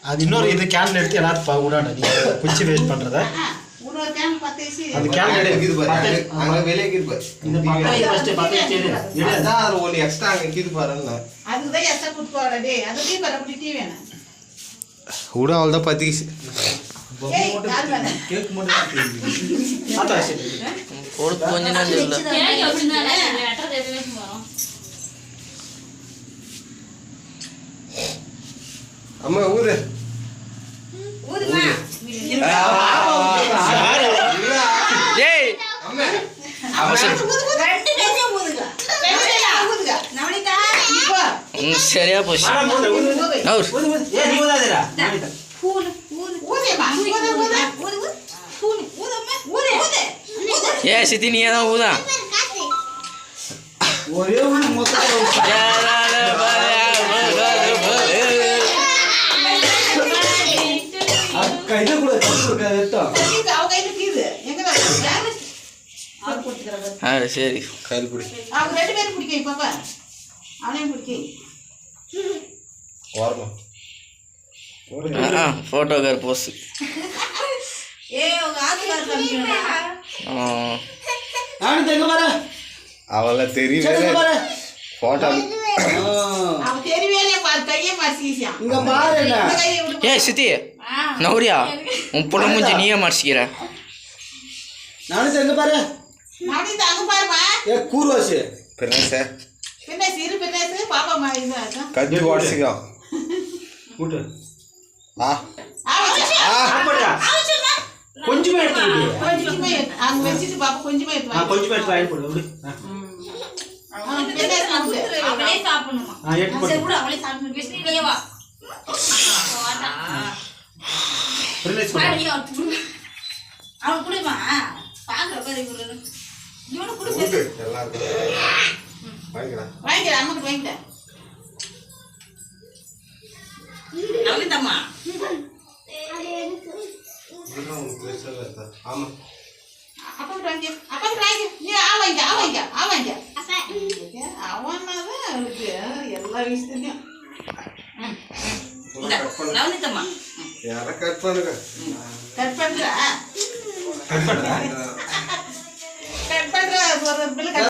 அது இன்னொரு இது கேன் எடுத்து எல்லாரும் விடாண்ட நீ குச்சி வேஸ்ட் பண்றத இன்னொரு கேன் பத்தேசி அந்த கேன் எடுக்குது பாரு அங்க வெளிய இருக்குது பாரு இது ஃபர்ஸ்ட் பத்தேசி எடு அதான் அது ஒரு எக்ஸ்ட்ரா அங்க இருக்குது பாருங்க அதுக்கு தான் எக்ஸ்ட்ரா குடுப்பாடா டேய் அதுக்கு பரப்படி டீ வேணும் உடா அவள தான் பத்திச்சு கேக் மட்டும் ஆத்தா சரி கோடு கொஞ்ச நேரம் இல்ல கேக் அப்படினா அட்ரஸ் எதுமே வரும் அம்மா ஊரு ஊதுமா ஏய் அம்மா அவசரம் ரெண்டு பேரும் ஊதுங்க ஊதுங்க நவனிதா இப்போ சரியா போச்சு நவுர் ஏய் நீ ஊதாதடா பூனு பூனு ஊதேமா ஊது ஊது ஊது பூனு ஊதம்மா ஊது ஊது ஏ சித்தி நீ தான் ஊதா ஒரே ஒரு மொத்தம் கையில கூட கொடுக்க வெட்டோம் அவ கையில கீது எங்க அவ போட்டுக்கறங்க சரி கையில் புடி அவங்க ரெண்டு பேரும் பிடிக்கை பாப்பா அவனையும் பிடிக்கை ஓரமா போட்டோக்கார் போஸ் உங்க ஆத்துக்கார காமிக்கணுமா நான் தெங்க பாரு அவள தெரியவே பாரு போட்டோ அவ தெரியவே பாரு கையே மாசிசியா இங்க பாரு என்ன ஏ சித்தி நவுரியா உன் பொண்ணு மூஞ்சி நீயே மாட்டிக்கிற நானும் தெங்க பாரு நானே தாங்க பாருமா ஏ கூர்வாசி பின்னே பின்ன சிறு பின்னேசு பாப்பா மா இது கஞ்சி வாட்சிக்கோ கூட்டு ஆ ஆப்படா கொஞ்சமே எடுத்து விடு கொஞ்சமே அங்க வெச்சிட்டு பாப்பா கொஞ்சமே எடுத்து வா கொஞ்சமே எடுத்து வாங்கி போடு விடு பின்னேசு அவளே சாப்பிடணுமா எடுத்து போடு கூட அவளே சாப்பிடணும் விஷ்ணுலயே வா ரிலீஸ் பாடி அவன் குடுமா பாக்குற பாரு இவனு குடு ஊது எல்லாரும் வாங்கிடா வாங்கிடா அம்மாக்கு வாங்கிடா நவனிதம்மா ஆமா அப்பா வாங்கி நீ ஆவாங்க அவனாதான் இருக்கு எல்லா விஷயத்தையும் நவனிதம்மா யார கட் பண்ணுங்க கட் பண்ற ஒரு பிள்ளை